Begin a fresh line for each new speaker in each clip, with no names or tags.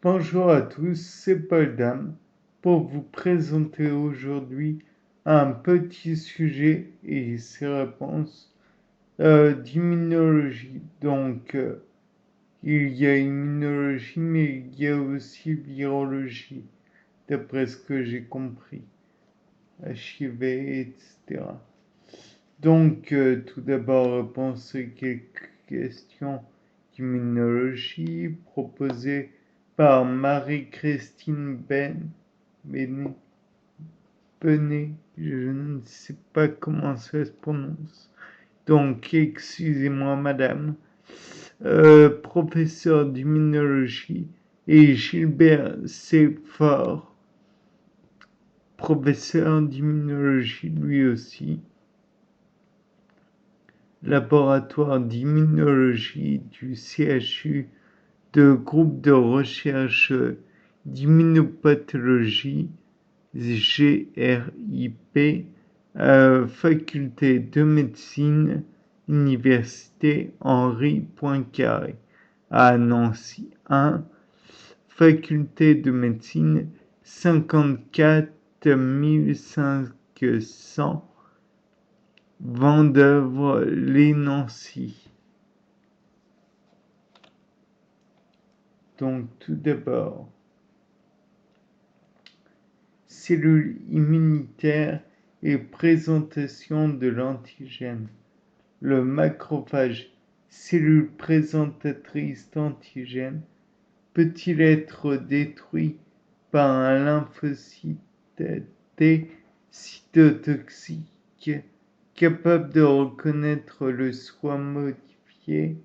Bonjour à tous, c'est Paul Dam pour vous présenter aujourd'hui un petit sujet et ses réponses d'immunologie. Donc, il y a immunologie, mais il y a aussi virologie, d'après ce que j'ai compris, HIV, etc. Donc, tout d'abord, réponse à quelques questions d'immunologie proposées par Marie-Christine Benet, je ne sais pas comment ça se prononce. Donc, excusez-moi, madame. Professeur d'immunologie, et Gilbert Seyfort, professeur d'immunologie lui aussi, laboratoire d'immunologie du CHU de groupe de recherche d'immunopathologie GRIP, faculté de médecine, université Henri Poincaré à Nancy 1, faculté de médecine 54 500 Vendeuvre-les-Nancy. Donc tout d'abord, cellules immunitaires et présentation de l'antigène. Le macrophage, cellule présentatrice d'antigène, peut-il être détruit par un lymphocyte T cytotoxique capable de reconnaître le soi modifié?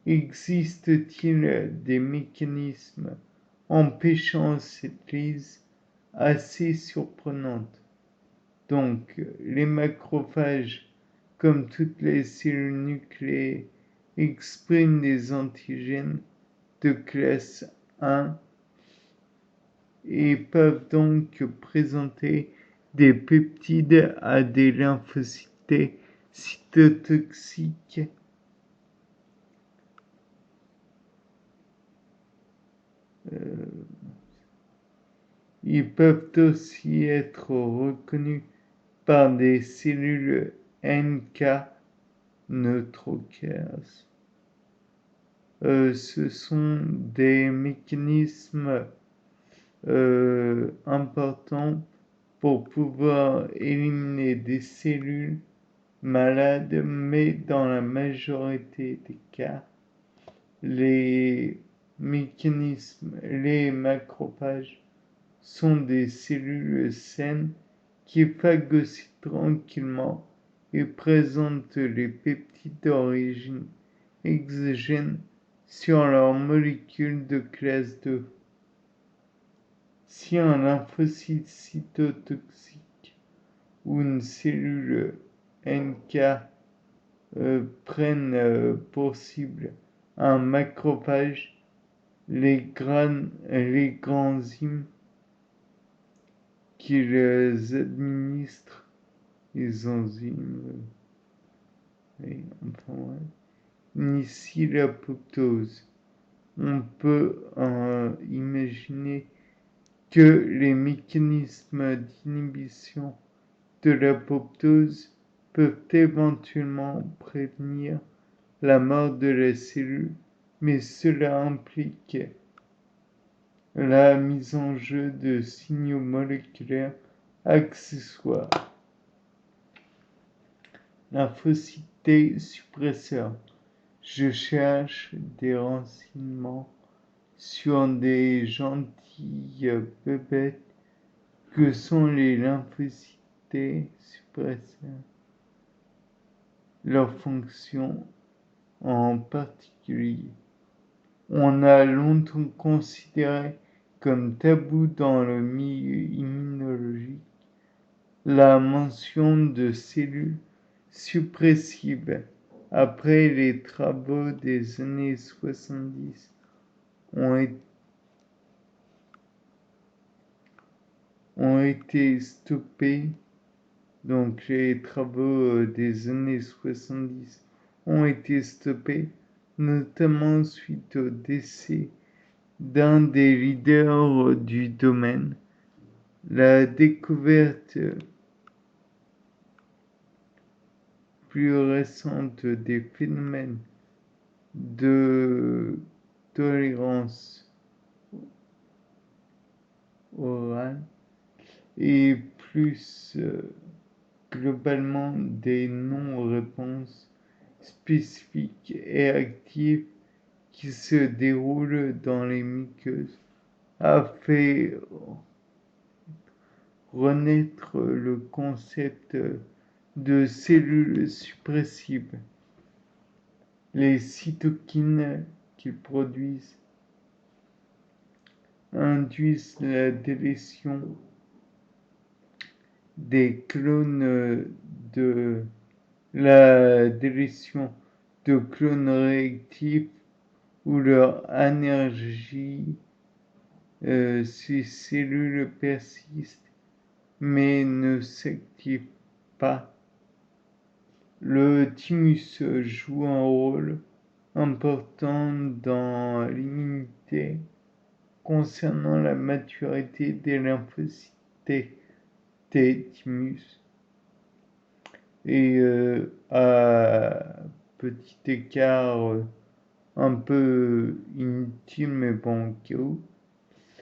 Existe-t-il des mécanismes empêchant cette lise assez surprenante? Donc, les macrophages, comme toutes les cellules nucléées, expriment des antigènes de classe 1 et peuvent donc présenter des peptides à des lymphocytes cytotoxiques. Ils peuvent aussi être reconnus par des cellules NK neutrocaires. Ce sont des mécanismes importants pour pouvoir éliminer des cellules malades, mais dans la majorité des cas, les macrophages sont des cellules saines qui phagocytent tranquillement et présentent les peptides d'origine exogène sur leur molécule de classe 2. Si un lymphocyte cytotoxique ou une cellule NK prennent pour cible un macrophage, les granzymes qu'ils administrent, les enzymes, initient l'apoptose. On peut imaginer que les mécanismes d'inhibition de l'apoptose peuvent éventuellement prévenir la mort de la cellule, mais cela implique la mise en jeu de signaux moléculaires accessoires. Lymphocyte T suppresseur. Je cherche des renseignements sur des gentilles bébêtes que sont les lymphocytes T suppresseurs. Leur fonction en particulier. On a longtemps considéré comme tabou dans le milieu immunologique la mention de cellules suppressives. Après les travaux des années 70 ont été stoppés. Donc les travaux des années 70 ont été stoppés, notamment suite au décès d'un des leaders du domaine. La découverte plus récente des phénomènes de tolérance orale et plus globalement des non-réponses spécifiques et actives qui se déroulent dans les muqueuses a fait renaître le concept de cellules suppressibles. Les cytokines qu'ils produisent induisent la délétion des clones de la délétion de clones réactifs où leur énergie ces cellules persistent mais ne s'activent pas. Le thymus joue un rôle important dans l'immunité concernant la maturité des lymphocytes T thymus et à petit écart un peu inutile mais bon au cas où,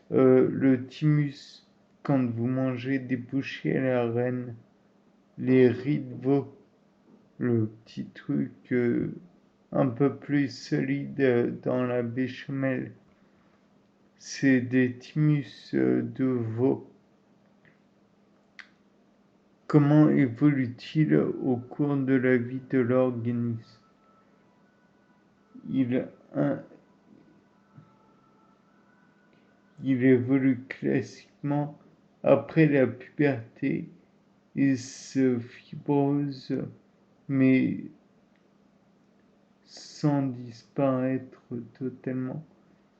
le thymus quand vous mangez des bouchées à la reine, les riz de veau, le petit truc un peu plus solide dans la béchamel, c'est des thymus de veau. Comment évolue-t-il au cours de la vie de l'organisme? Il évolue classiquement après la puberté. Il se fibrose, mais sans disparaître totalement.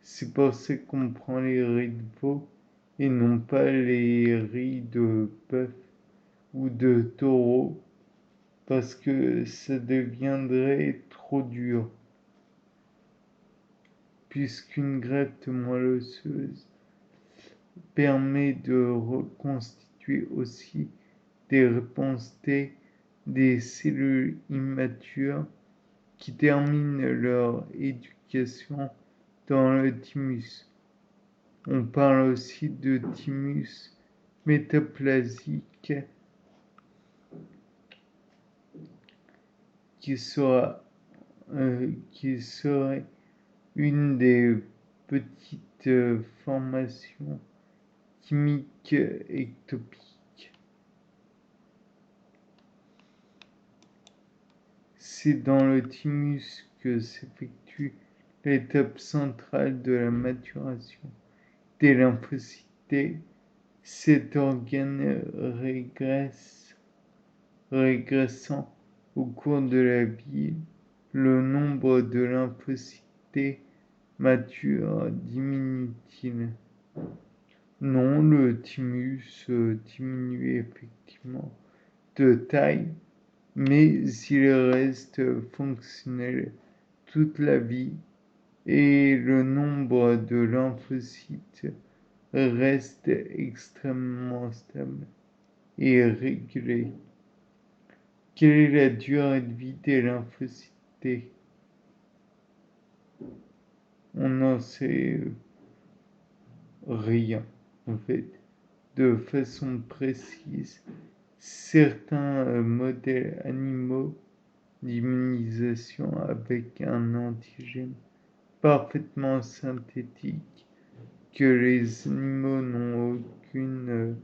C'est pour ça qu'on prend les riz de veau et non pas les riz de bœuf ou de taureau, parce que ça deviendrait trop dur, puisqu'une greffe moelle osseuse permet de reconstituer aussi des réponses T des cellules immatures qui terminent leur éducation dans le thymus. On parle aussi de thymus métaplasique qui serait une des petites formations chimiques ectopiques. C'est dans le thymus que s'effectue l'étape centrale de la maturation des lymphocytes T. Cet organe régressant au cours de la vie, le nombre de lymphocytes T matures diminue-t-il? Non, le thymus diminue effectivement de taille, mais il reste fonctionnel toute la vie et le nombre de lymphocytes reste extrêmement stable et régulé. Quelle est la durée de vie des lymphocytes T? On n'en sait rien, en fait, de façon précise. Certains modèles animaux d'immunisation avec un antigène parfaitement synthétique que les animaux n'ont aucune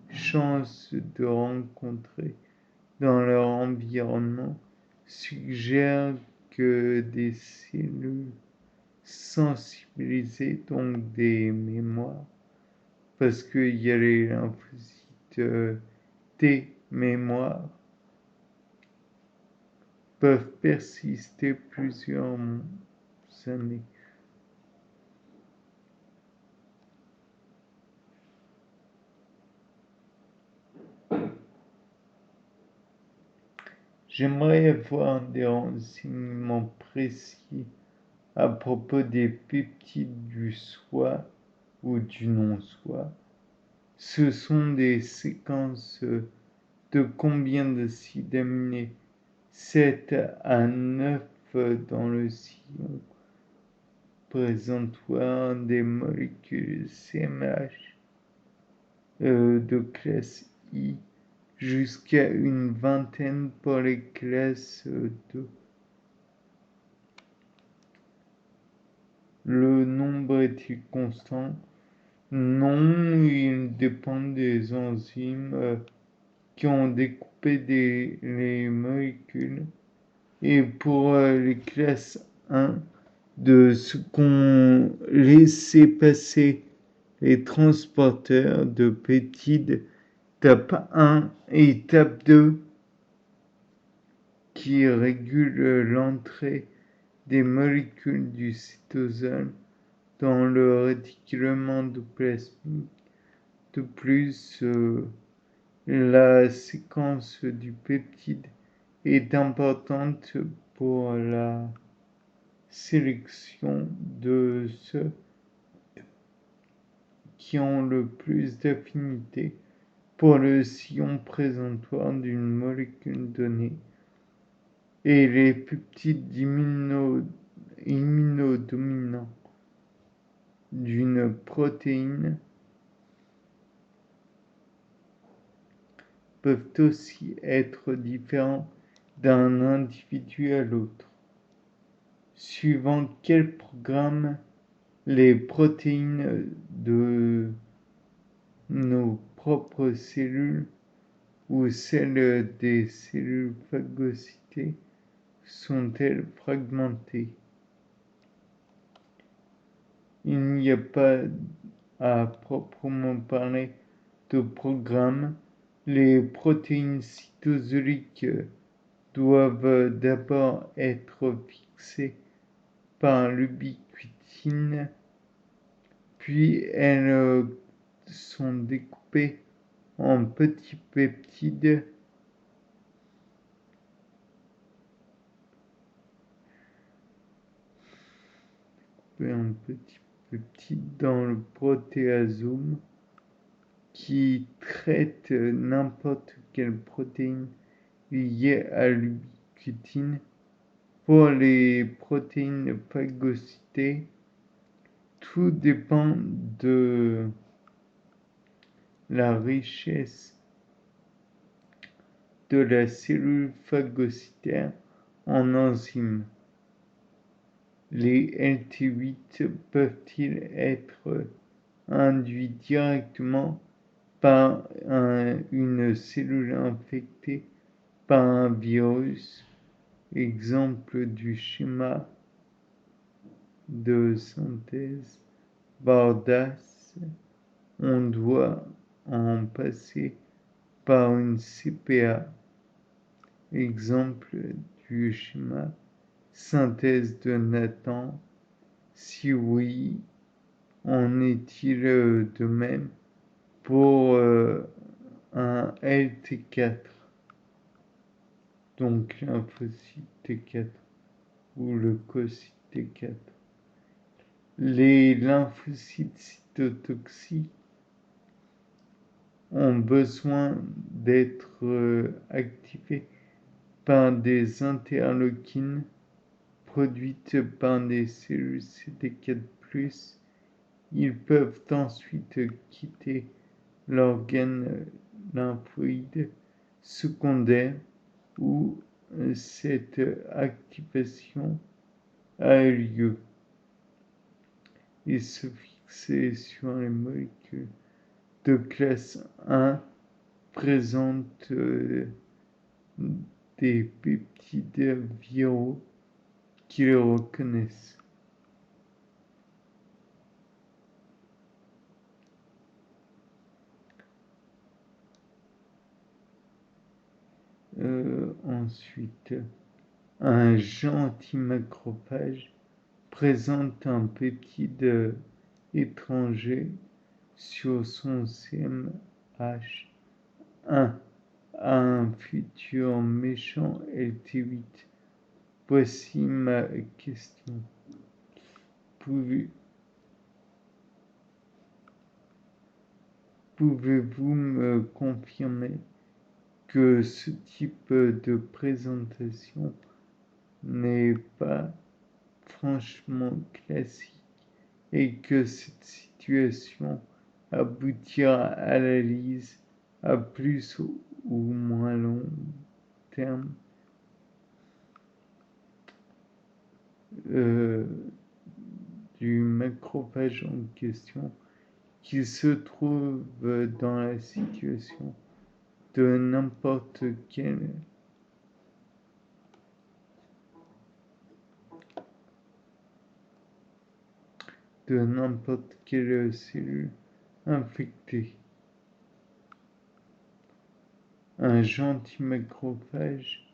chance de rencontrer dans leur environnement suggèrent que des cellules sensibilisées, donc des mémoires, parce qu'il y a les lymphocytes T mémoire, peuvent persister plusieurs années. J'aimerais avoir des renseignements précis à propos des peptides du soi ou du non-soi. Ce sont des séquences de combien d'acides aminés? 7 à 9 dans le sillon présentoir des molécules CMH de classe I jusqu'à une vingtaine pour les classes 2. Le nombre est-il constant? Non, il dépend des enzymes qui ont découpé les molécules. Et pour les classes 1, de ce qu'ont laissé passer les transporteurs de peptides étape 1 et étape 2 qui régulent l'entrée des molécules du cytosol dans le réticulum endoplasmique. De plus, la séquence du peptide est importante pour la sélection de ceux qui ont le plus d'affinité pour le sillon présentoir d'une molécule donnée et les peptides immunodominants d'une protéine peuvent aussi être différents d'un individu à l'autre. Suivant quel programme les protéines de nos propres cellules ou celles des cellules phagocytées sont-elles fragmentées? Il n'y a pas à proprement parler de programme. Les protéines cytosoliques doivent d'abord être fixées par l'ubiquitine, puis elles sont découpées en petits peptides dans le protéasome qui traite n'importe quelle protéine liée à l'ubiquitine. Pour les protéines phagocytées, tout dépend de la richesse de la cellule phagocytaire en enzymes. Les LT8 peuvent-ils être induits directement par une cellule infectée par un virus? Exemple du schéma de synthèse Bardas, on doit en passer par une CPA. Exemple du schéma synthèse de Nathan. Si oui, en est-il de même pour un LT4, donc lymphocyte T4 ou leucocyte T4? Les lymphocytes cytotoxiques ont besoin d'être activés par des interleukines produites par des cellules CD4+. Ils peuvent ensuite quitter l'organe lymphoïde secondaire où cette activation a eu lieu et se fixer sur les molécules de classe 1 présentent des peptides viraux qui les reconnaissent. Ensuite, un gentil macrophage présente un peptide étranger sur son CMH1 à un futur méchant LT8. Voici ma question. Pouvez-vous me confirmer que ce type de présentation n'est pas franchement classique et que cette situation aboutira à la lise à plus ou moins long terme du macrophage en question qui se trouve dans la situation de n'importe quelle cellule infectée. Un gentil macrophage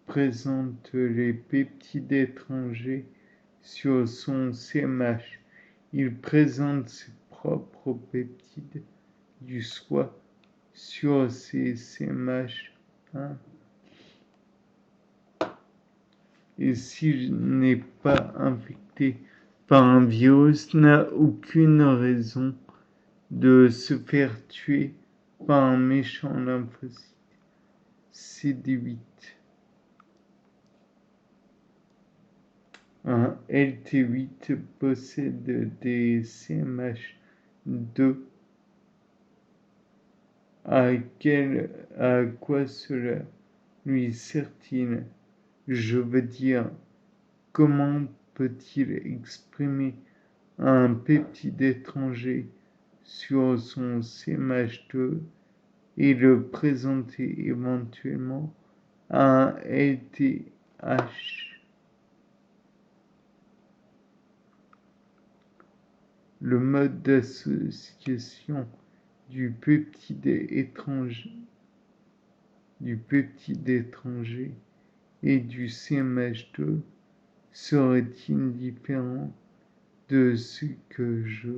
présente les peptides étrangers sur son CMH. Il présente ses propres peptides du soi sur ses CMH1. Et s'il n'est pas infecté par un virus, n'a aucune raison de se faire tuer par un méchant lymphocyte CD8. Un LT8 possède des CMH2. À quoi cela lui sert-il? Je veux dire, comment peut-il exprimer un peptide étranger sur son CMH2 et le présenter éventuellement à un LTH? Le mode d'association du peptide étranger et du CMH2 serait-il différent de ce que je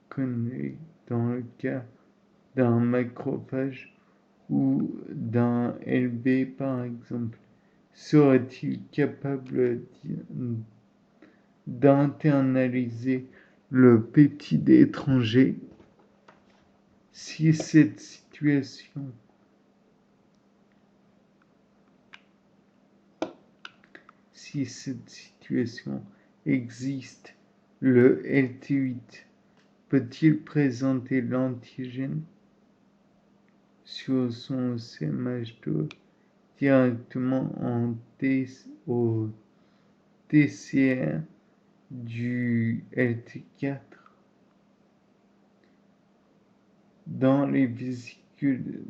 connais dans le cas d'un macrophage ou d'un LB par exemple? Serait-il capable d'internaliser le peptide étranger si cette situation existe? Le LT8 peut-il présenter l'antigène sur son CMH2 directement au TCR du LT4 dans les vésicules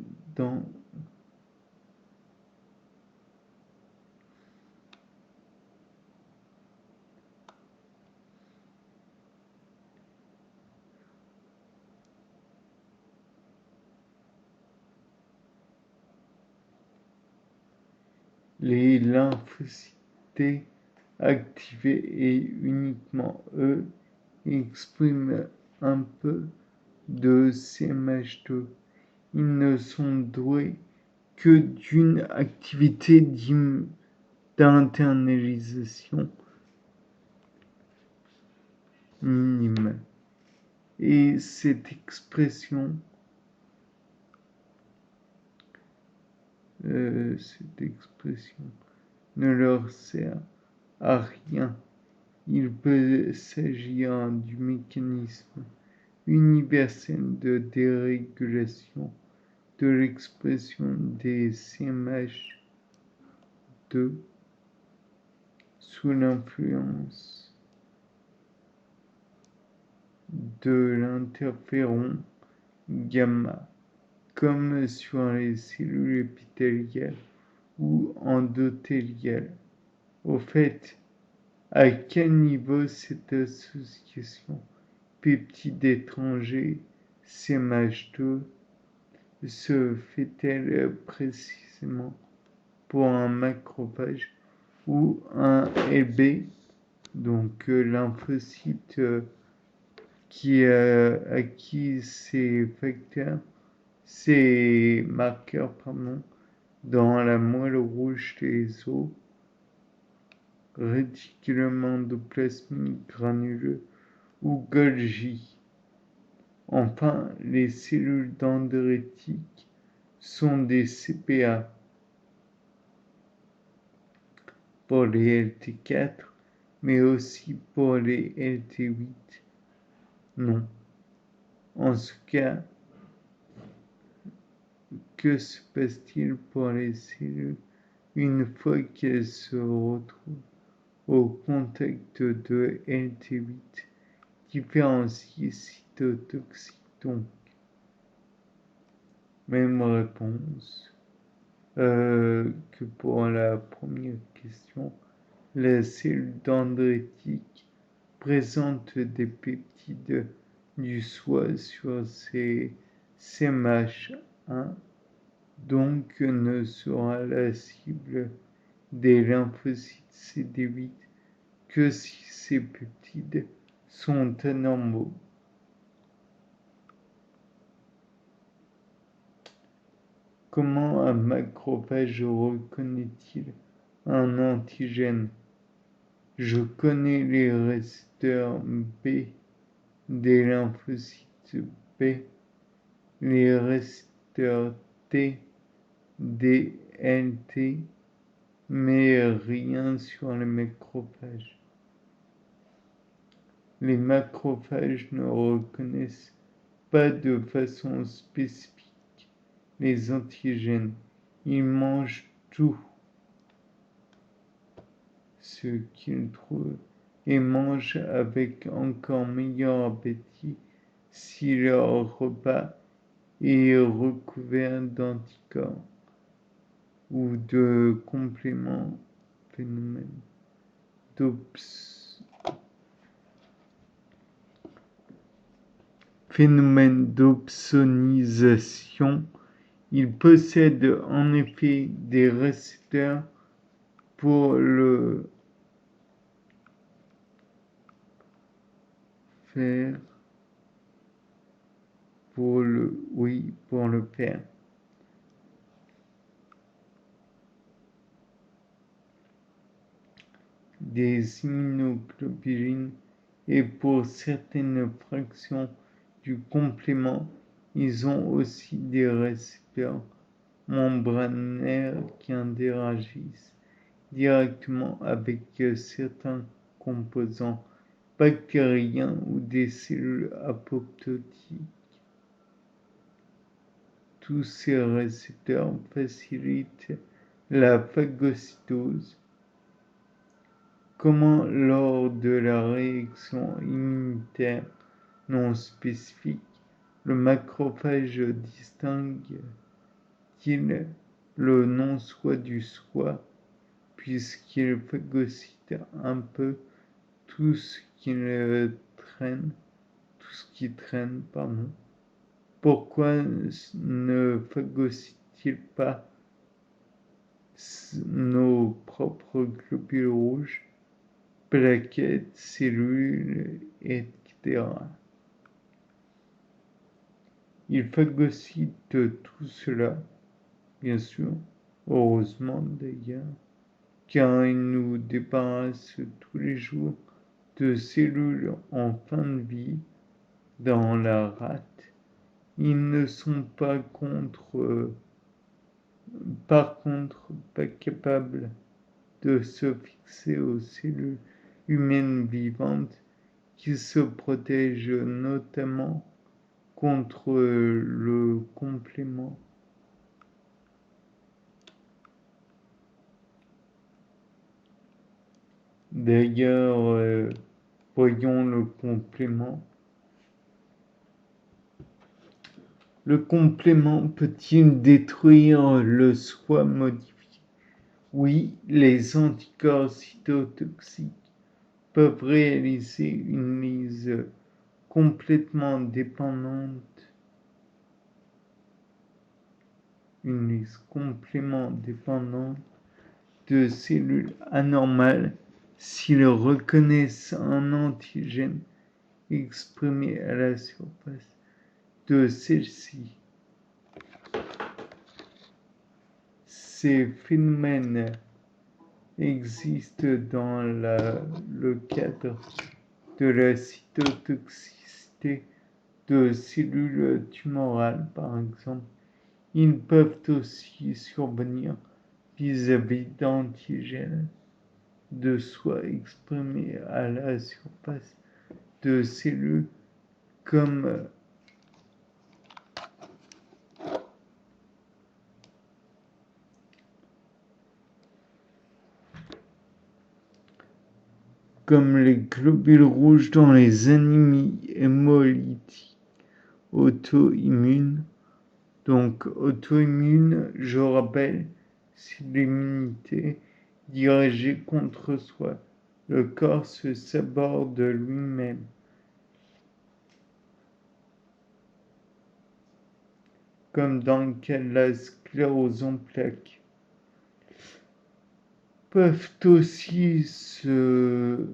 les lymphocytes activés et uniquement eux expriment un peu de CMH2. Ils ne sont doués que d'une activité d'internalisation minime. Et cette expression ne leur sert à rien. Il peut s'agir du mécanisme universel de dérégulation de l'expression des CMH2 sous l'influence de l'interféron gamma, comme sur les cellules épithéliales ou endothéliales. Au fait, à quel niveau cette association peptide étranger CMH2 se fait-elle précisément pour un macrophage ou un LB, donc lymphocyte qui acquis ces marqueurs, dans la moelle rouge des os, réticulement endoplasmique granuleux ou Golgi. Enfin, les cellules dendritiques sont des CPA pour les LT4, mais aussi pour les LT8. Non. En ce cas, que se passe-t-il pour les cellules une fois qu'elles se retrouvent au contact de LT8 différencié cytotoxique? Donc, même réponse que pour la première question. La cellule dendritique présente des peptides du soi sur ses CMH1, donc ne sera la cible des lymphocytes CD8 que si ces peptides sont anormaux. Comment un macrophage reconnaît-il un antigène? Je connais les récepteurs B des lymphocytes B, les récepteurs T des LT, mais rien sur les macrophages. Les macrophages ne reconnaissent pas de façon spécifique les antigènes. Ils mangent tout ce qu'ils trouvent et mangent avec encore meilleur appétit si leur repas est recouvert d'anticorps ou de compléments. Phénomène d'opsonisation. Il possède en effet des récepteurs pour le faire, pour le faire. Des immunoglobulines et pour certaines fractions du complément, ils ont aussi des récepteurs membranaires qui interagissent directement avec certains composants bactériens ou des cellules apoptotiques. Tous ces récepteurs facilitent la phagocytose. Comment, lors de la réaction immunitaire non spécifique, le macrophage distingue-t-il le non-soi du soi, puisqu'il phagocyte un peu tout ce qui traîne, Pourquoi ne phagocyte-t-il pas nos propres globules rouges, plaquettes, cellules, etc. Il phagocyte tout cela, bien sûr, heureusement d'ailleurs, car il nous débarrasse tous les jours de cellules en fin de vie dans la rate. Ils ne sont par contre pas capables de se fixer aux cellules humaines vivantes qui se protègent notamment contre le complément. D'ailleurs, voyons le complément. Le complément peut-il détruire le soi modifié? Oui, les anticorps cytotoxiques peuvent réaliser une lise complètement dépendante, de cellules anormales s'ils reconnaissent un antigène exprimés à la surface de celle-ci. Ces phénomènes existent dans le cadre de la cytotoxicité de cellules tumorales, par exemple. Ils peuvent aussi survenir vis-à-vis d'antigènes de soi exprimés à la surface de cellules comme les globules rouges dans les anémies hémolytiques auto-immunes. Donc, auto-immune, je rappelle, c'est l'immunité dirigée contre soi. Le corps se saborde lui-même. Comme dans le cas de la sclérose en plaques. Peuvent aussi se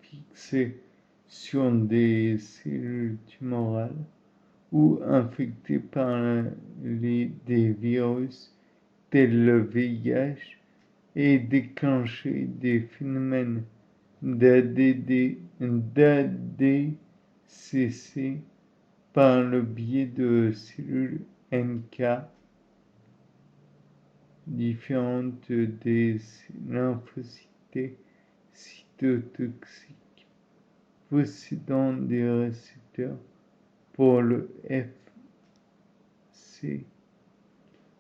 fixer sur des cellules tumorales ou infectées par des virus tels le VIH et déclencher des phénomènes d'ADCC par le biais de cellules NK différentes des lymphocytes cytotoxiques possédant des récepteurs pour le FC,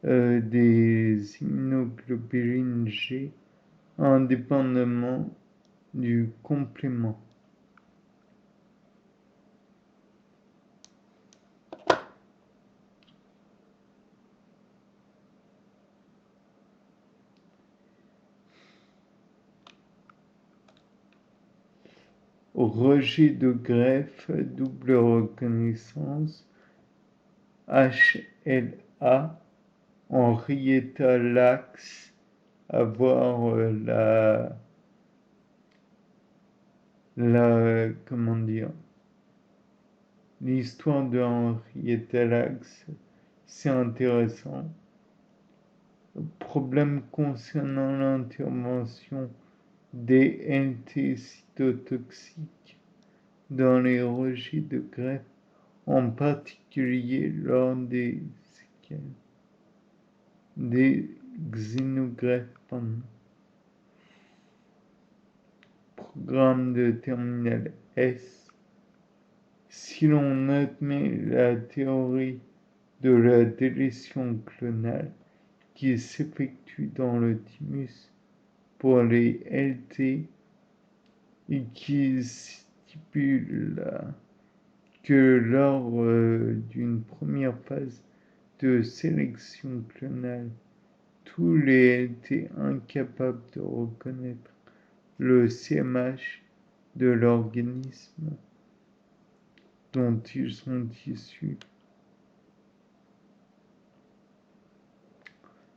des immunoglobulines G indépendamment du complément. Rejet de greffe, double reconnaissance, HLA, Henrietta Lacks, avoir comment dire, l'histoire de Henrietta Lacks, c'est intéressant. Problème concernant l'intervention des NT cytotoxiques dans les rejets de greffe, en particulier lors des séquelles des xénogreffes. Programme de terminal S. Si l'on admet la théorie de la délétion clonale qui s'effectue dans le thymus pour les LT et qui stipule que lors d'une première phase de sélection clonale, tous les LT incapables de reconnaître le CMH de l'organisme dont ils sont issus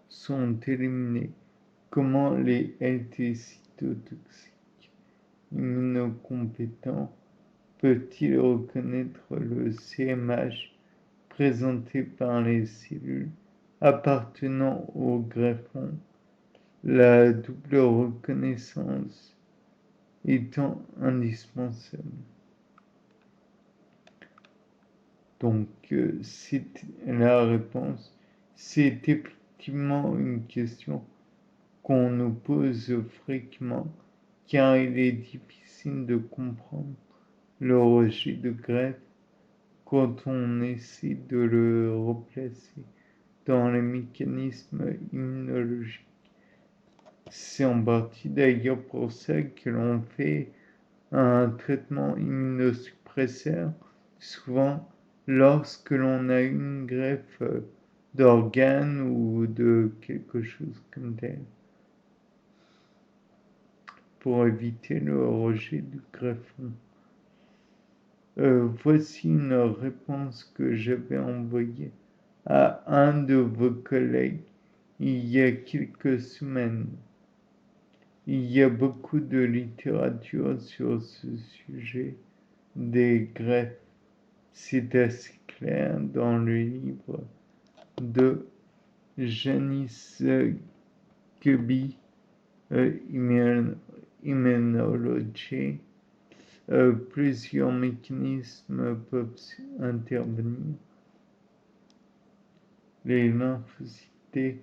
sont éliminés. Comment les LT cytotoxiques immunocompétents peuvent-ils reconnaître le CMH présenté par les cellules appartenant au greffon, la double reconnaissance étant indispensable. Donc, c'est la réponse. C'est effectivement une question qu'on nous pose fréquemment, car il est difficile de comprendre le rejet de greffe quand on essaie de le replacer dans les mécanismes immunologiques. C'est en partie d'ailleurs pour ça que l'on fait un traitement immunosuppresseur, souvent lorsque l'on a une greffe d'organes ou de quelque chose comme tel, pour éviter le rejet du greffon. Voici une réponse que j'avais envoyée à un de vos collègues il y a quelques semaines. Il y a beaucoup de littérature sur ce sujet des greffes. C'est assez clair dans le livre de Janice Kirby, Immunology. Plusieurs mécanismes peuvent intervenir. Les lymphocytes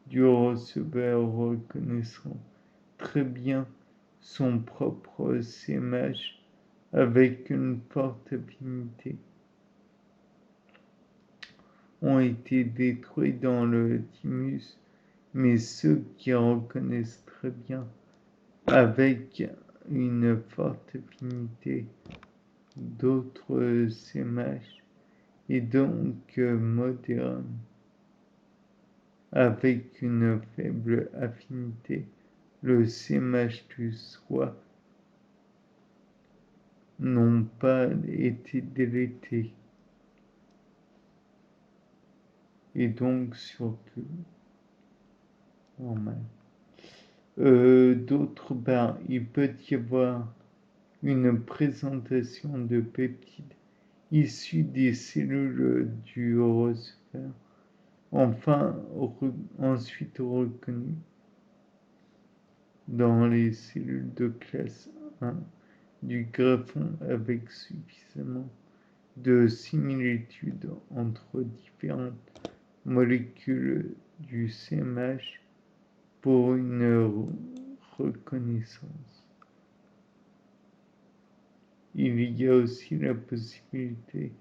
du receveur reconnaissant très bien son propre sémage avec une forte affinité ont été détruits dans le thymus, mais ceux qui reconnaissent très bien avec une forte affinité d'autres sémages et donc moderne avec une faible affinité, le sémage du soi n'ont pas été délétés. Et donc surtout normal. D'autre part, il peut y avoir une présentation de peptides issus des cellules du receveur, ensuite reconnus dans les cellules de classe 1 du greffon avec suffisamment de similitudes entre différentes molécules du sémage pour une reconnaissance. Il y a aussi la possibilité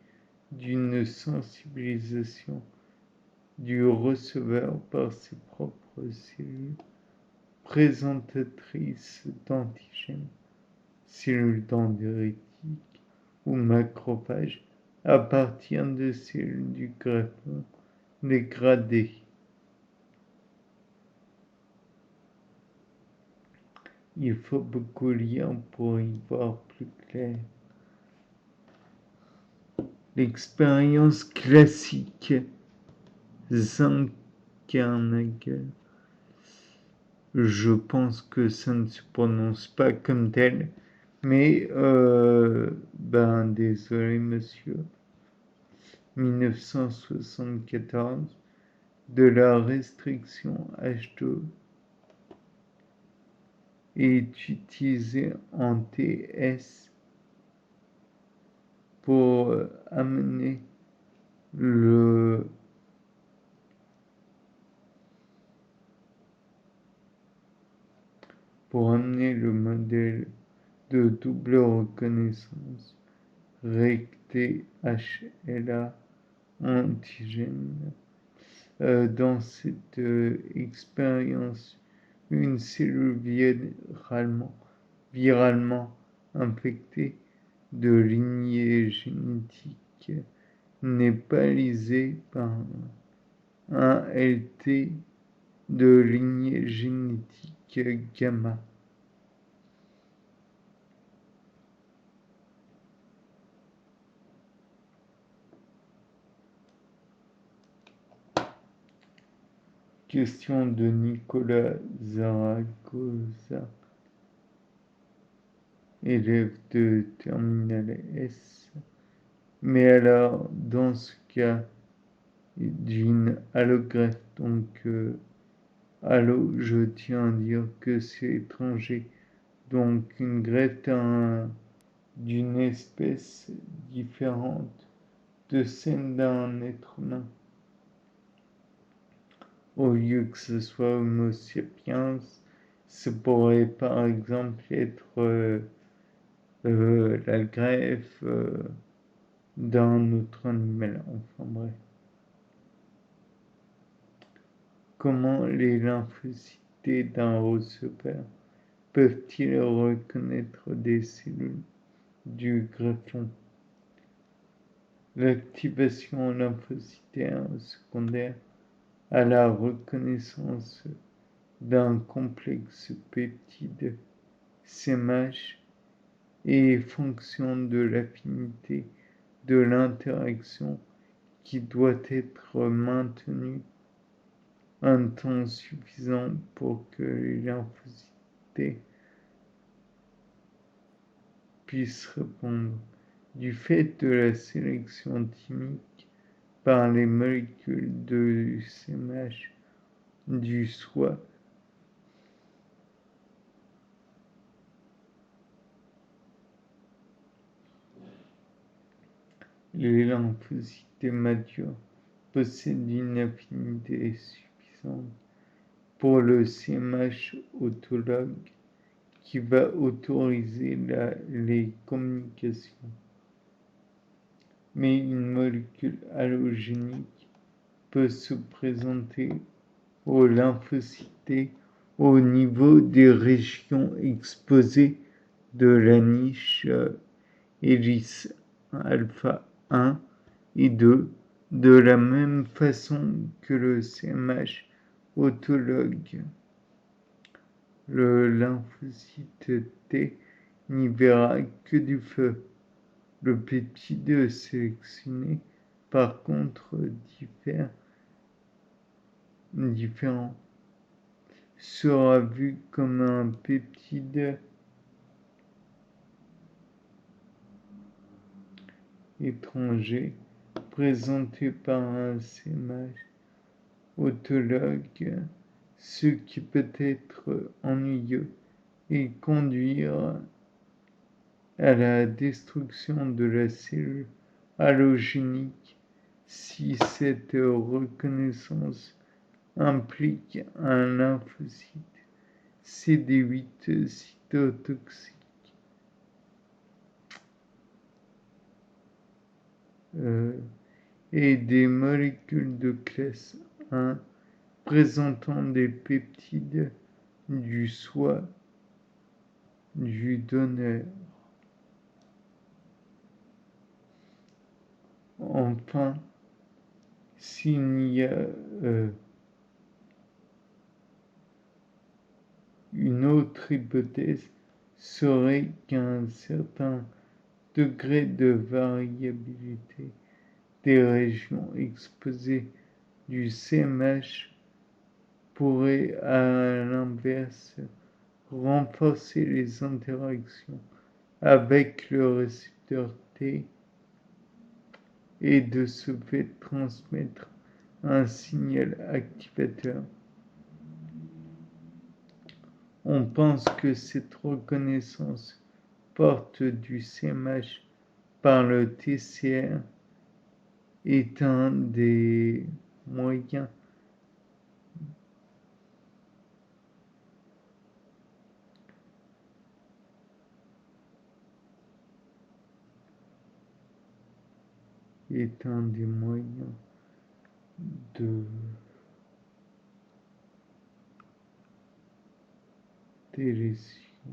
d'une sensibilisation du receveur par ses propres cellules présentatrices d'antigènes, cellules dendritiques ou macrophages à partir de cellules du greffon dégradées. Il faut beaucoup lire pour y voir plus clair. L'expérience classique Zankernagel, je pense que ça ne se prononce pas comme tel, mais désolé monsieur, 1974, de la restriction H2 est utilisée en TS pour amener le modèle de double reconnaissance RECT-HLA antigène. Dans cette expérience, une cellule viralement infectée de lignée génétique n'est pas lysée par un LT de lignée génétique gamma. Question de Nicolas Zaragoza, élève de terminale S. Mais alors, dans ce cas d'une allogreffe, donc allo, je tiens à dire que c'est étranger. Donc une greffe d'une espèce différente de celle d'un être humain. Au lieu que ce soit Homo sapiens, ça pourrait par exemple être la greffe d'un autre animal. Enfin bref. Comment les lymphocytes d'un receveur peuvent-ils reconnaître des cellules du greffon? L'activation lymphocytaire secondaire à la reconnaissance d'un complexe peptide SMH et fonction de l'affinité de l'interaction qui doit être maintenu un temps suffisant pour que les lymphocytes puissent répondre. Du fait de la sélection chimique par les molécules de SMH du soi, les lymphocytes matures possèdent une affinité suffisante pour le CMH autologue qui va autoriser les communications. Mais une molécule allogénique peut se présenter aux lymphocytes au niveau des régions exposées de la niche hélice alpha 1 et 2 de la même façon que le CMH autologue. Le lymphocyte T n'y verra que du feu. Le peptide sélectionné, par contre, différent, sera vu comme un peptide étranger présenté par un CMH autologue, ce qui peut être ennuyeux et conduire à la destruction de la cellule allogénique si cette reconnaissance implique un lymphocyte CD8 cytotoxique et des molécules de classe 1 présentant des peptides du soi du donneur. Enfin, s'il y a une autre hypothèse serait qu'un certain degré de variabilité des régions exposées du CMH pourrait à l'inverse renforcer les interactions avec le récepteur T et de ce fait transmettre un signal activateur. On pense que cette reconnaissance forte du CMH par le TCR est un des moyens de délétion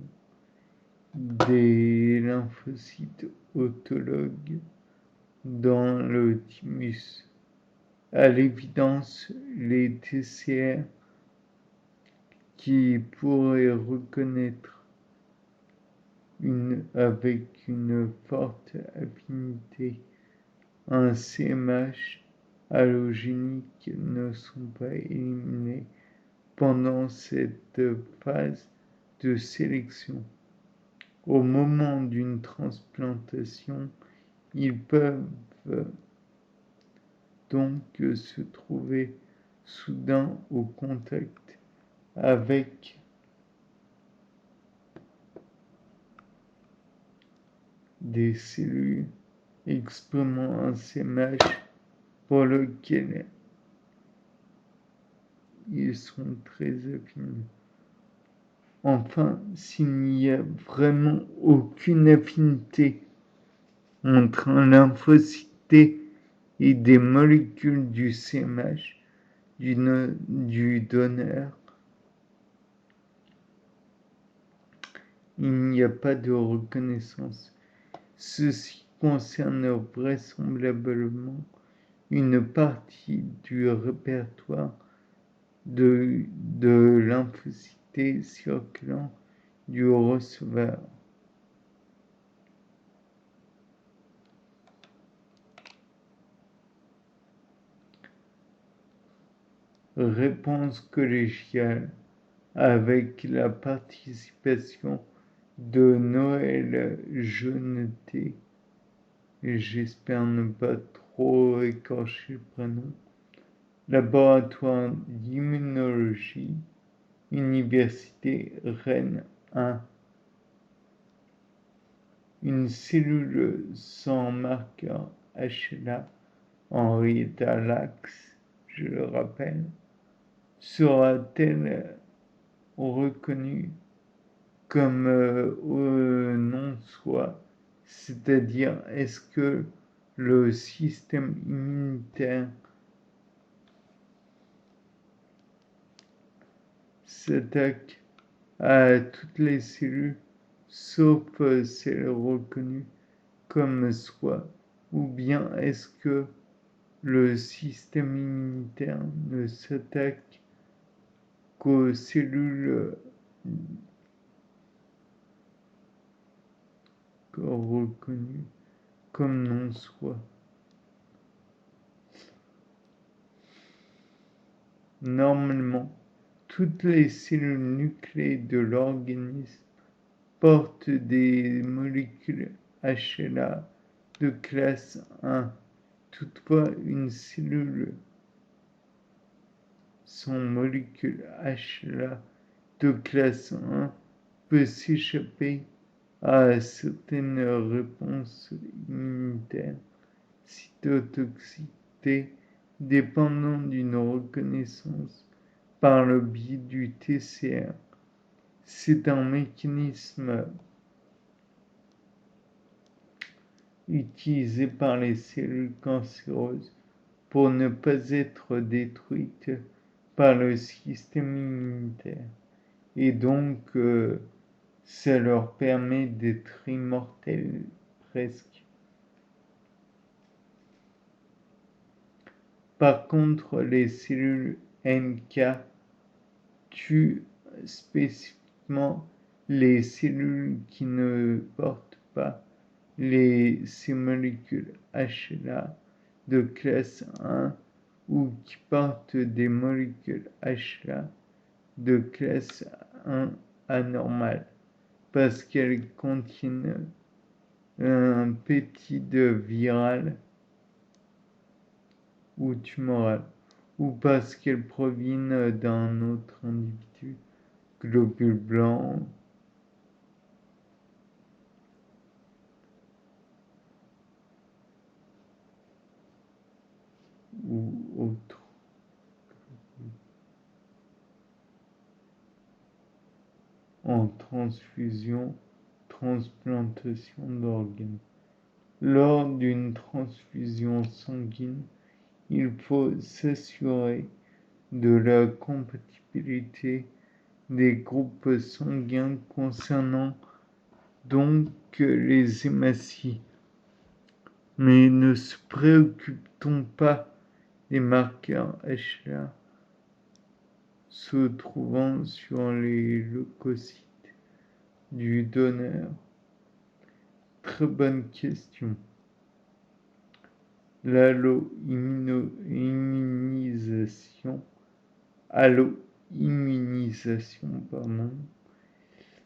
des lymphocytes autologues dans le thymus. À l'évidence, les TCR qui pourraient reconnaître avec une forte affinité un CMH allogénique ne sont pas éliminés pendant cette phase de sélection. Au moment d'une transplantation, ils peuvent donc se trouver soudain au contact avec des cellules exprimant un CMH pour lequel ils sont très affinés. Enfin, s'il n'y a vraiment aucune affinité entre un lymphocyte et des molécules du CMH du donneur, il n'y a pas de reconnaissance. Ceci concerne vraisemblablement une partie du répertoire de lymphocytes circulant du receveur. réponse collégiale avec la participation de Noël Jeuneté, j'espère ne pas trop écorcher le prénom, laboratoire d'immunologie, Université Rennes 1. Une cellule sans marqueur HLA en état lax, je le rappelle, sera-t-elle reconnue comme non soit, c'est-à-dire est-ce que le système immunitaire s'attaque à toutes les cellules sauf celles reconnues comme soi, ou bien est-ce que le système immunitaire ne s'attaque qu'aux cellules reconnues comme non soi. Normalement, toutes les cellules nucléées de l'organisme portent des molécules HLA de classe 1. Toutefois, une cellule sans molécule HLA de classe 1 peut s'échapper à certaines réponses immunitaires, cytotoxicité, dépendant d'une reconnaissance par le biais du TCR. C'est un mécanisme utilisé par les cellules cancéreuses pour ne pas être détruites par le système immunitaire. Et donc, ça leur permet d'être immortels presque. Par contre, les cellules NK tuent spécifiquement les cellules qui ne portent pas ces molécules HLA de classe 1 ou qui portent des molécules HLA de classe 1 anormale parce qu'elles contiennent un peptide viral ou tumoral ou parce qu'elles proviennent d'un autre individu, globule blanc ou autre. En transfusion, transplantation d'organes. Lors d'une transfusion sanguine, il faut s'assurer de la compatibilité des groupes sanguins concernant donc les hématies. Mais ne se préoccupe-t-on pas des marqueurs HLA se trouvant sur les leucocytes du donneur? Très bonne question. L'allo-immunisation,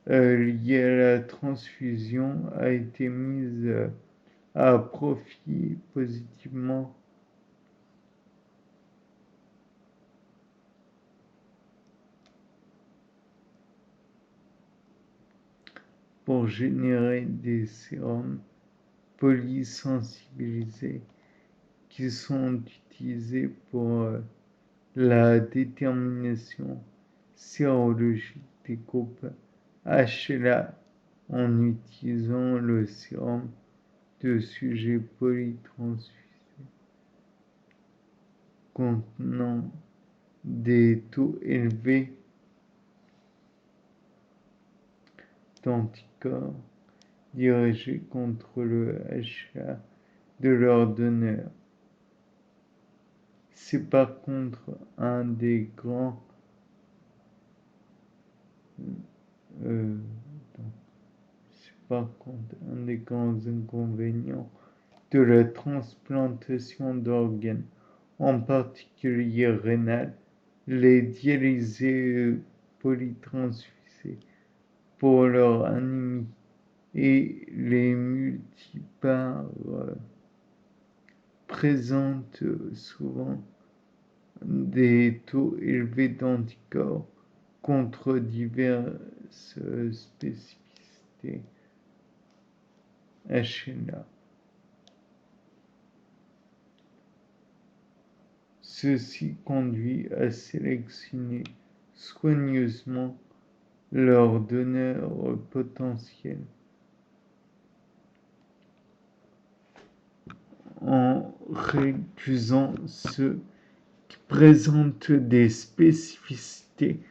liée à la transfusion a été mise à profit positivement pour générer des sérums polysensibilisés qui sont utilisés pour la détermination sérologique des groupes HLA en utilisant le sérum de sujets polytransfusés contenant des taux élevés d'anticorps dirigés contre le HLA de leur donneur. C'est par contre un des grands inconvénients de la transplantation d'organes, en particulier rénal, les dialysés polytransfusés pour leur anémie et les multipares présentent souvent des taux élevés d'anticorps contre diverses spécificités HLA. Ceci conduit à sélectionner soigneusement leurs donneurs potentiels en récusant ceux qui présentent des spécificités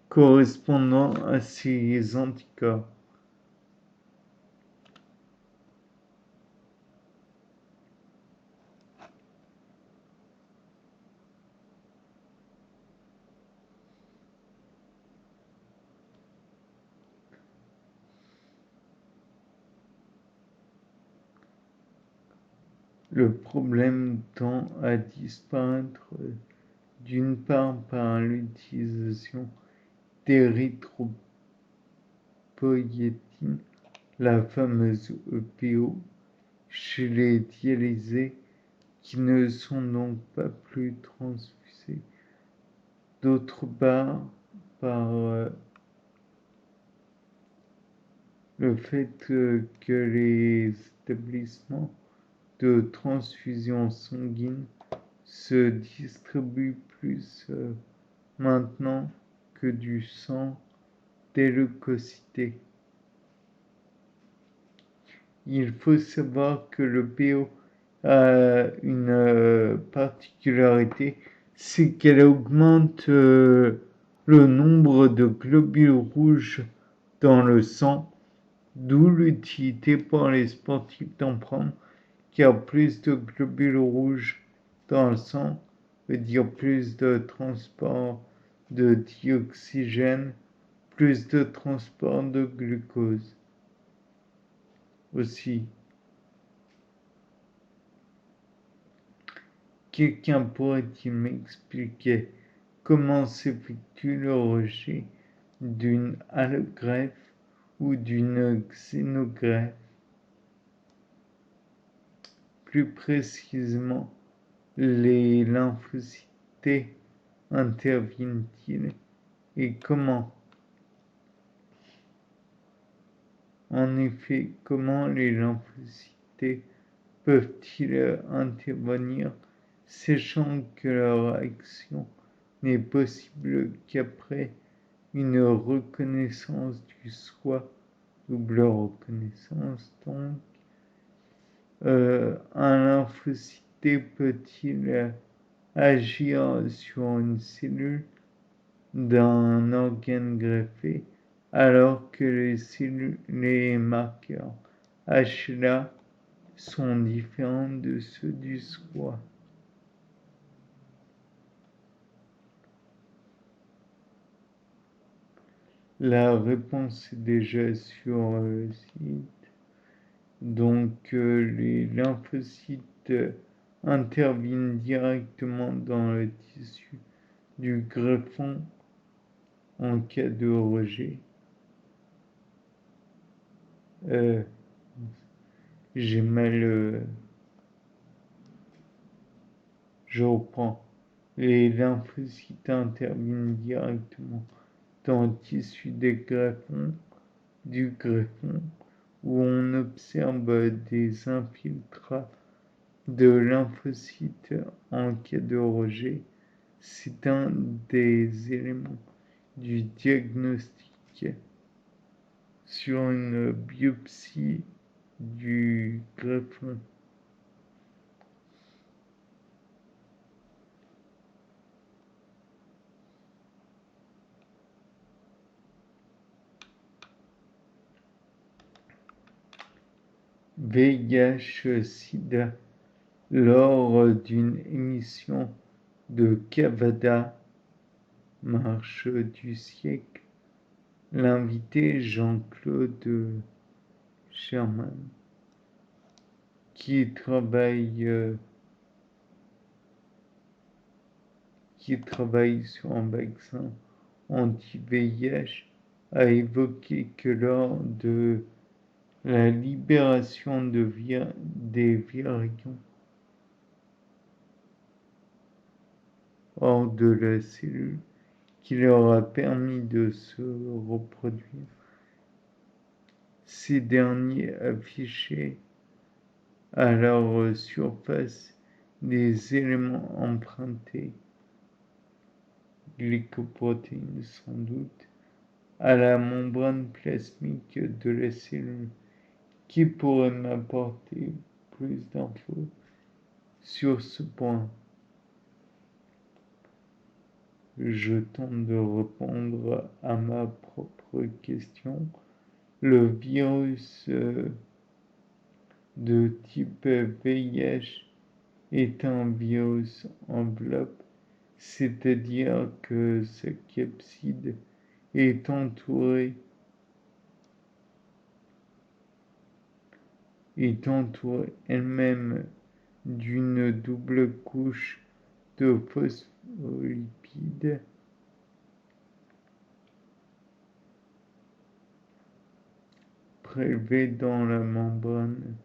correspondant à ces anticorps. Le problème tend à disparaître d'une part par l'utilisation d'érythropoïétine, la fameuse EPO, chez les dialysés qui ne sont donc pas plus transfusés. D'autre part, par le fait que les établissements de transfusion sanguine se distribuent plus maintenant que du sang déleucocyté. Il faut savoir que le PO a une particularité, c'est qu'elle augmente le nombre de globules rouges dans le sang, d'où l'utilité pour les sportifs d'en prendre, car plus de globules rouges dans le sang veut dire plus de transport de dioxygène, plus de transport de glucose aussi. Quelqu'un pourrait-il m'expliquer comment s'effectue le rejet d'une allogreffe ou d'une xénogreffe? Plus précisément, les lymphocytes interviennent-ils et comment? En effet, comment les lymphocytes peuvent-ils intervenir, sachant que leur action n'est possible qu'après une reconnaissance du soi, double reconnaissance donc. Un lymphocyte peut-il agir sur une cellule d'un organe greffé alors que les marqueurs HLA sont différents de ceux du soi? La réponse est déjà sur le site. Donc les lymphocytes interviennent directement dans le tissu du greffon en cas de rejet. J'ai mal. Je reprends. Les lymphocytes interviennent directement dans le tissu du greffon où on observe des infiltrats de lymphocytes en cas de rejet. C'est un des éléments du diagnostic sur une biopsie du greffon. VIH-Sida. Lors d'une émission de Cavada, Marche du siècle, l'invité Jean-Claude Sherman, qui qui travaille sur un vaccin anti-VIH, a évoqué que lors de la libération des virions hors de la cellule, qui leur a permis de se reproduire, ces derniers affichaient à leur surface des éléments empruntés, glycoprotéines sans doute, à la membrane plasmique de la cellule. Qui pourrait m'apporter plus d'infos sur ce point? Je tente de répondre à ma propre question. Le virus de type VIH est un virus enveloppe, c'est-à-dire que sa capside est entourée elle-même d'une double couche de phospholipides prélevés dans la membrane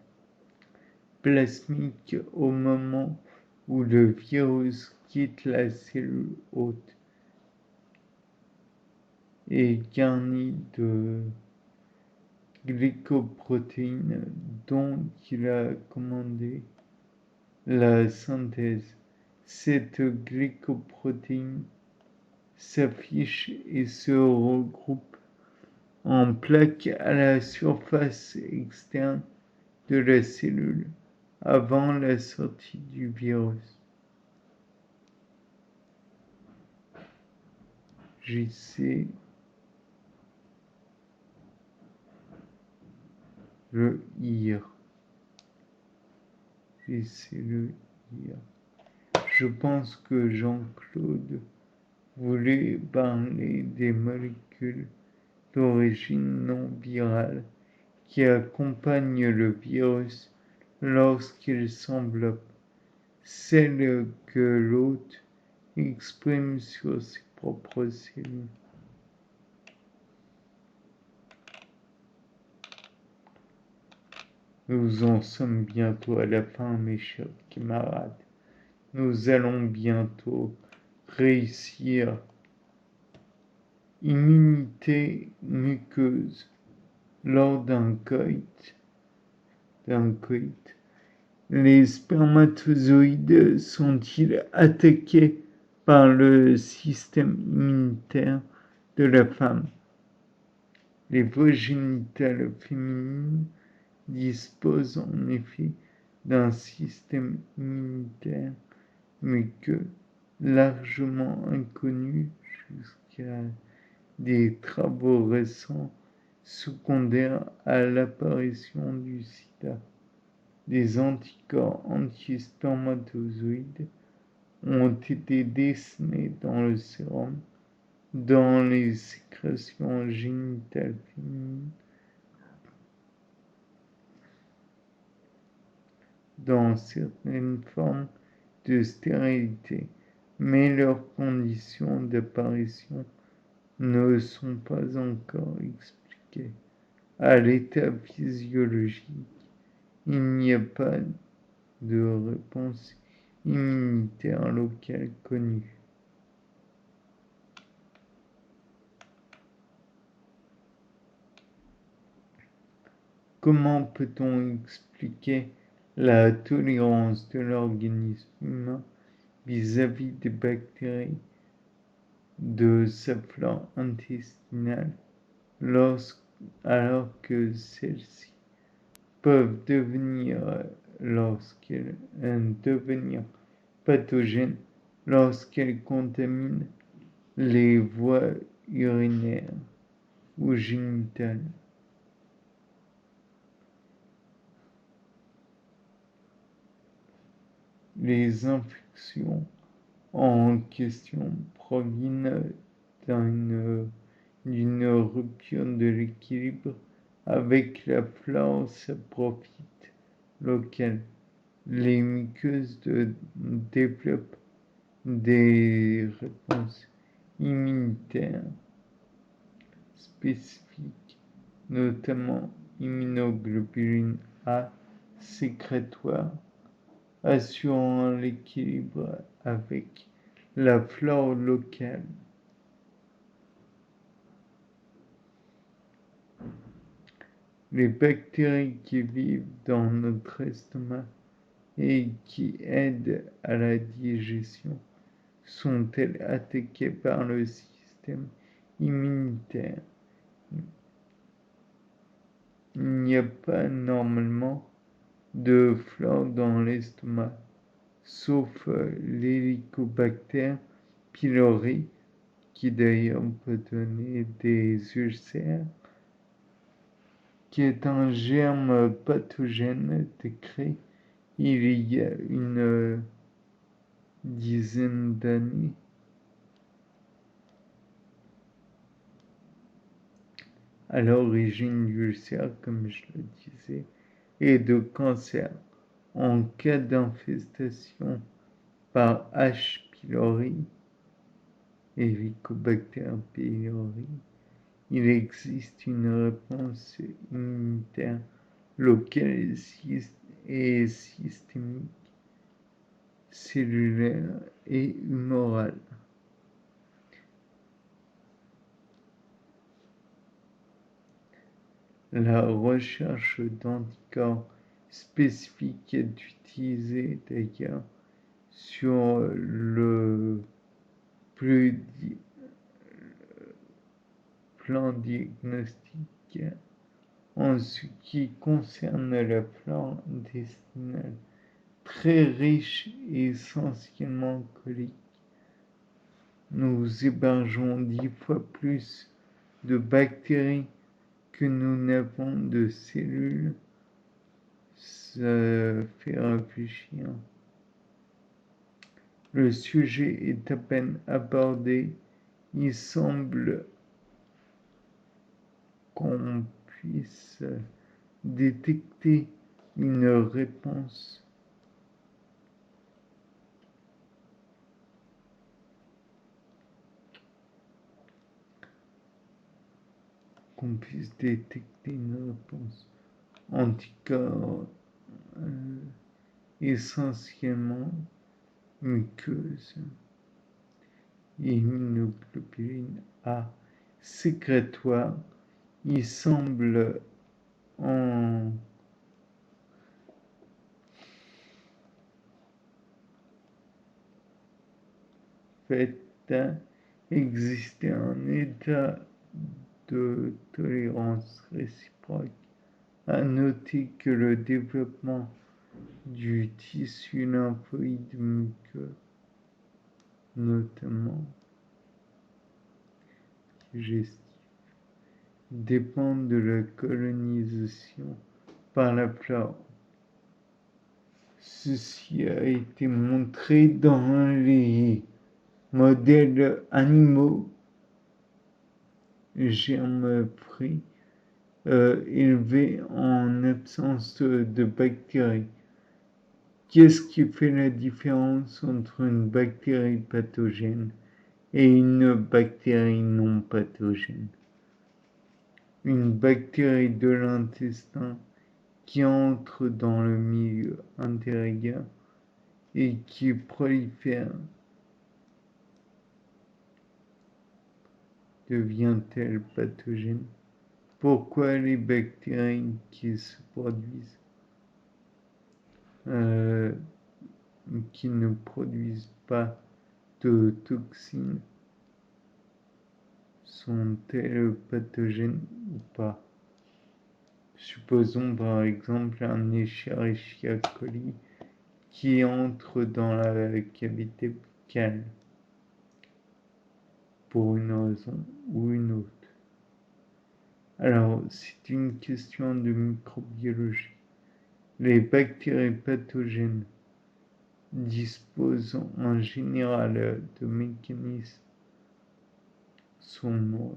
plasmique au moment où le virus quitte la cellule hôte et garni de glycoprotéines dont il a commandé la synthèse. Cette glycoprotéine s'affiche et se regroupe en plaques à la surface externe de la cellule avant la sortie du virus. J'essaie le lire. Je pense que Jean-Claude voulait parler des molécules d'origine non virale qui accompagnent le virus lorsqu'il s'enveloppe, celles que l'hôte exprime sur ses propres cellules. Nous en sommes bientôt à la fin, mes chers camarades. Nous allons bientôt réussir. Immunité muqueuse lors d'un coït. Les spermatozoïdes sont-ils attaqués par le système immunitaire de la femme? Les voies génitales féminines disposent en effet d'un système immunitaire, mais que largement inconnu jusqu'à des travaux récents secondaires à l'apparition du sida. Des anticorps anti-spermatozoïdes ont été décelés dans le sérum, dans les sécrétions génitales féminines, dans certaines formes de stérilité, mais leurs conditions d'apparition ne sont pas encore expliquées. À l'état physiologique, il n'y a pas de réponse immunitaire locale connue. Comment peut-on expliquer la tolérance de l'organisme humain vis-à-vis des bactéries de sa flore intestinale alors que celles-ci peuvent devenir pathogènes lorsqu'elles contaminent les voies urinaires ou génitales? Les infections en question proviennent d'une rupture de l'équilibre avec la flore saprophyte locale. Les muqueuses développent des réponses immunitaires spécifiques, notamment immunoglobuline A sécrétoire, assurant l'équilibre avec la flore locale. Les bactéries qui vivent dans notre estomac et qui aident à la digestion sont-elles attaquées par le système immunitaire? Il n'y a pas normalement de flore dans l'estomac, sauf l'Helicobacter pylori, qui d'ailleurs peut donner des ulcères, qui est un germe pathogène décrit il y a une dizaine d'années. À l'origine d'ulcères, comme je le disais, et de cancer. En cas d'infestation par H. pylori, Helicobacter pylori, il existe une réponse immunitaire locale et systémique, cellulaire et humorale. La recherche d'anticorps spécifiques est utilisée d'ailleurs sur le plan diagnostique en ce qui concerne la flore intestinale, très riche et essentiellement colique. Nous hébergeons 10 fois plus de bactéries que nous n'avons de cellules. Ça fait réfléchir. Le sujet est à peine abordé. Il semble qu'on puisse détecter une réponse anticorps essentiellement muqueuse. Immunoglobuline A sécrétoire, il semble en fait exister un état de tolérance réciproque. À noter que le développement du tissu lymphoïde muqueux, notamment digestif, dépend de la colonisation par la flore. Ceci a été montré dans les modèles animaux germe-free élevés en absence de bactéries. Qu'est-ce qui fait la différence entre une bactérie pathogène et une bactérie non pathogène? Une bactérie de l'intestin qui entre dans le milieu intérieur et qui prolifère devient-elle pathogène? Pourquoi les bactéries qui se produisent, qui ne produisent pas de toxines, sont-elles pathogènes ou pas? Supposons par exemple un Escherichia coli qui entre dans la cavité buccale pour une raison ou une autre. Alors, c'est une question de microbiologie. Les bactéries pathogènes disposent en général de mécanismes sournois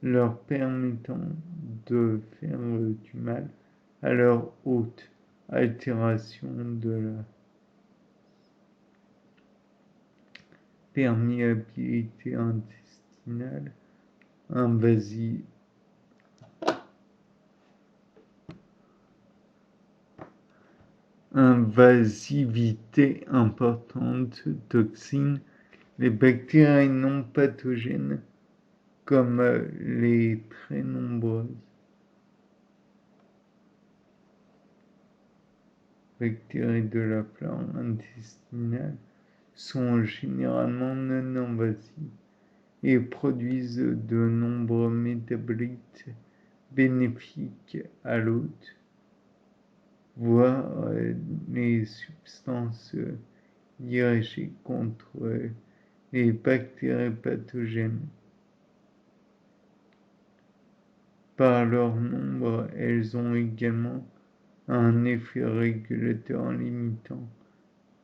leur permettant de faire du mal à leur hôte, altération de la perméabilité intestinale, invasivité importante, toxines, les bactéries non pathogènes comme les très nombreuses bactéries de la flore intestinale sont généralement non invasives et produisent de nombreux métabolites bénéfiques à l'hôte, voire les substances dirigées contre les bactéries pathogènes. Par leur nombre, elles ont également un effet régulateur limitant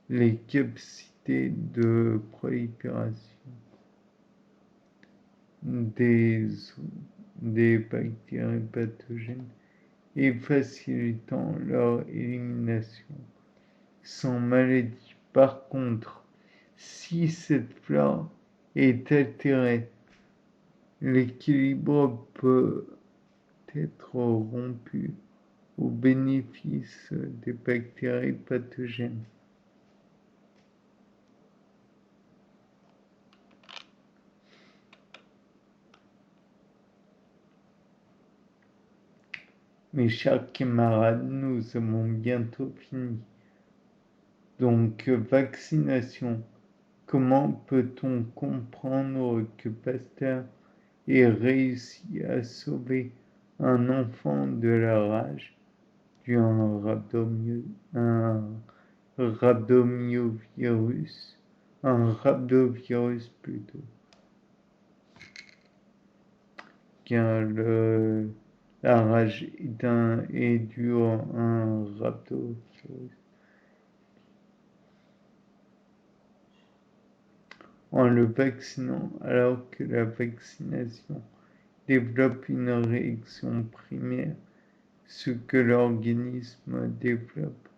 les capacités de prolifération des bactéries pathogènes et facilitant leur élimination sans maladie. Par contre, si cette flore est altérée, l'équilibre peut être rompu au bénéfice des bactéries pathogènes. Mes chers camarades, nous avons bientôt fini. Donc, vaccination. Comment peut-on comprendre que Pasteur ait réussi à sauver un enfant de la rage d'un rhabdovirus plutôt, car la rage est due à un rhabdovirus. En le vaccinant, alors que la vaccination développe une réaction primaire, ce que l'organisme développe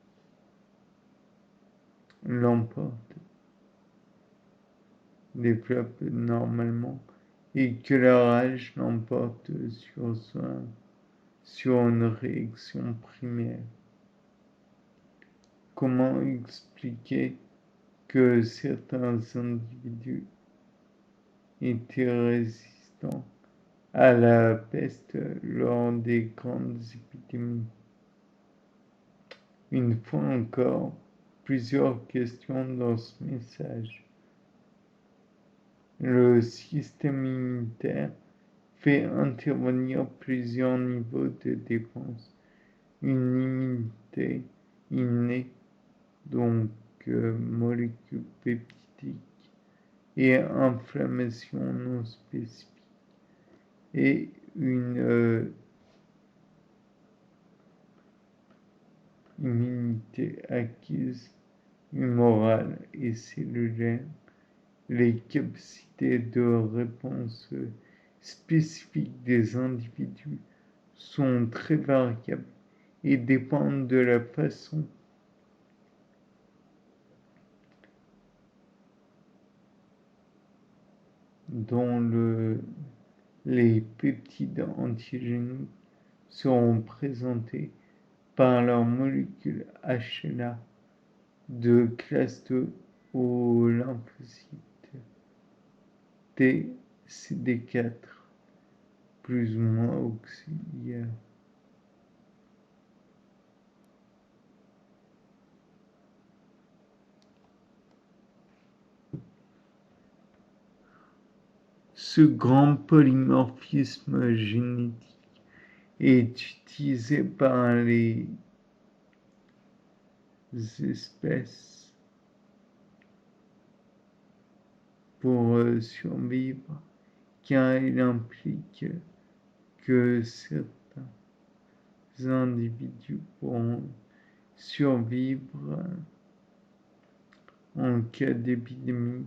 développe normalement et que la rage l'emporte sur une réaction primaire. Comment expliquer que certains individus étaient résistants à la peste lors des grandes épidémies? Une fois encore, plusieurs questions dans ce message. Le système immunitaire fait intervenir plusieurs niveaux de défense. Une immunité innée, donc molécules peptidiques, et inflammation non spécifique, et une immunité acquise, humorale et cellulaire. Les capacités de réponse spécifiques des individus sont très variables et dépendent de la façon dont les peptides antigéniques seront présentés par leur molécule HLA de classe 2 aux lymphocytes T, CD4, plus ou moins auxiliaires. Ce grand polymorphisme génétique est utilisé par les espèces pour survivre, car il implique que certains individus pourront survivre en cas d'épidémie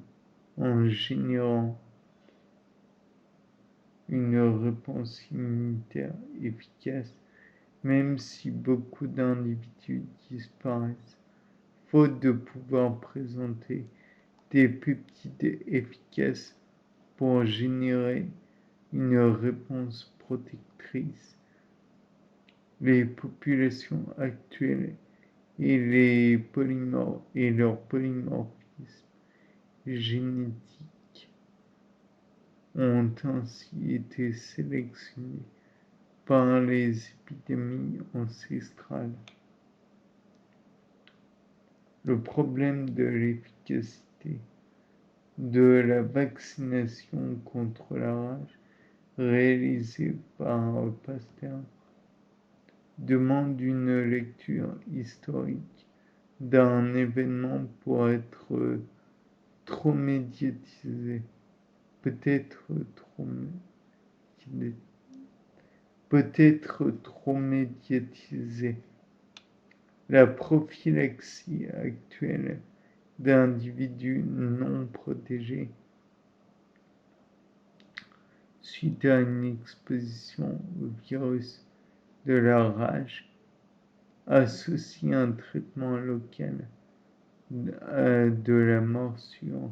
en générant une réponse immunitaire efficace, même si beaucoup d'individus disparaissent, faute de pouvoir présenter des peptides efficaces pour générer une réponse protectrice. Les populations actuelles et leur polymorphisme génétique ont ainsi été sélectionnés par les épidémies ancestrales. Le problème de l'efficacité de la vaccination contre la rage réalisée par Pasteur demande une lecture historique d'un événement pour être trop médiatisé, peut-être trop médiatisé. La prophylaxie actuelle d'individus non protégés suite à une exposition au virus de la rage associe un traitement local de la morsure.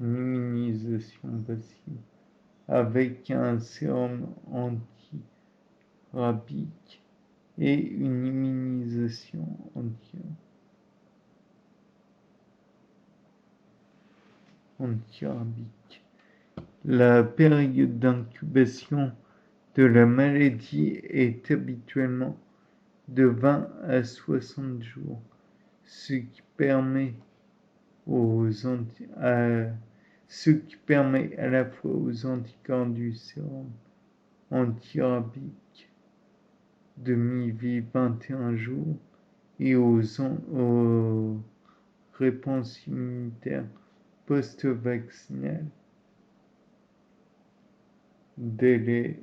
Une immunisation passive avec un sérum antirabique et une immunisation antirabique. La période d'incubation de la maladie est habituellement de 20 à 60 jours, ce qui permet à la fois aux anticorps du sérum antirabique de mi-vie 21 jours et aux réponses immunitaires post-vaccinales dès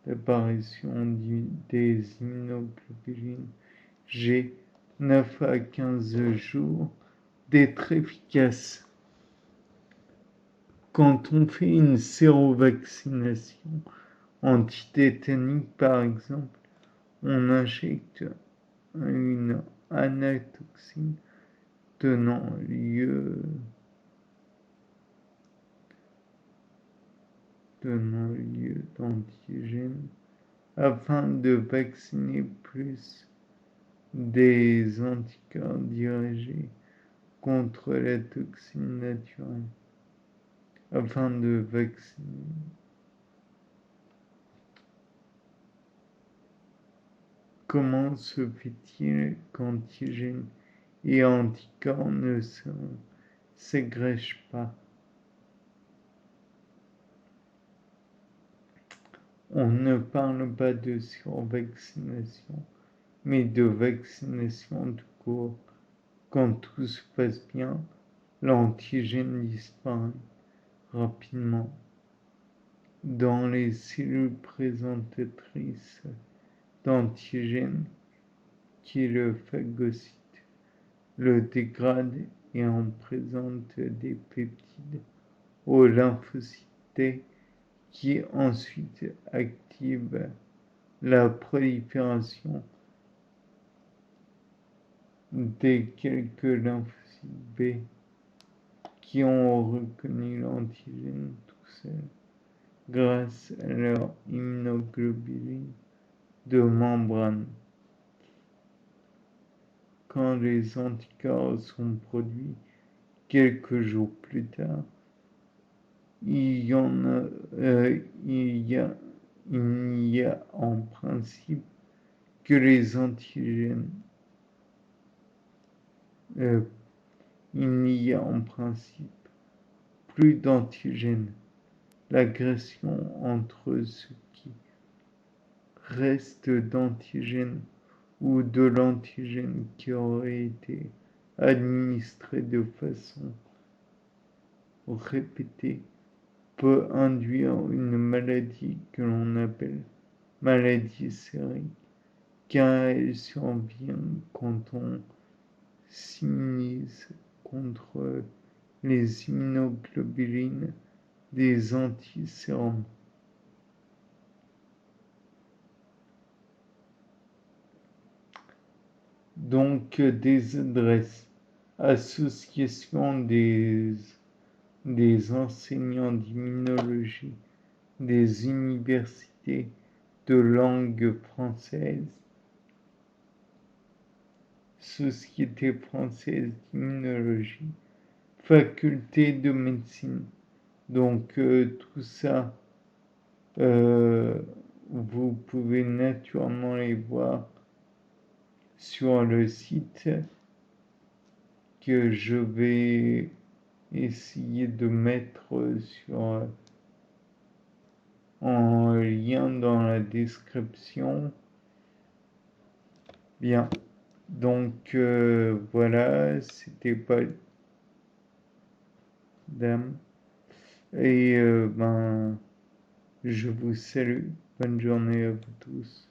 l'apparition des immunoglobulines G 9 à 15 jours d'être efficace. Quand on fait une sérovaccination antitétanique, par exemple, on injecte une anatoxine donnant lieu d'antigènes afin de vacciner plus des anticorps dirigés contre la toxine naturelle. Afin de vacciner. Comment se fait-il qu'antigènes et anticorps ne s'agrègent pas? On ne parle pas de survaccination, mais de vaccination tout court. Quand tout se passe bien, l'antigène disparaît rapidement dans les cellules présentatrices d'antigènes qui le phagocytent, le dégradent et en présentent des peptides aux lymphocytes T qui ensuite activent la prolifération des quelques lymphocytes B qui ont reconnu l'antigène tout seul grâce à leur immunoglobulines de membrane. Quand les anticorps sont produits quelques jours plus tard, il n'y a en principe que les antigènes. Il n'y a en principe plus d'antigènes. L'agression entre ce qui reste d'antigène ou de l'antigène qui aurait été administré de façon répétée peut induire une maladie que l'on appelle maladie sérique, car elle survient quand on s'immunise contre les immunoglobulines des antisérums. Donc des adresses, association des enseignants d'immunologie, des universités de langue française, Société française d'immunologie, faculté de médecine. Donc tout ça, vous pouvez naturellement les voir sur le site que je vais essayer de mettre en lien dans la description. Bien, donc voilà, c'était pas dame. Et ben, je vous salue. Bonne journée à vous tous.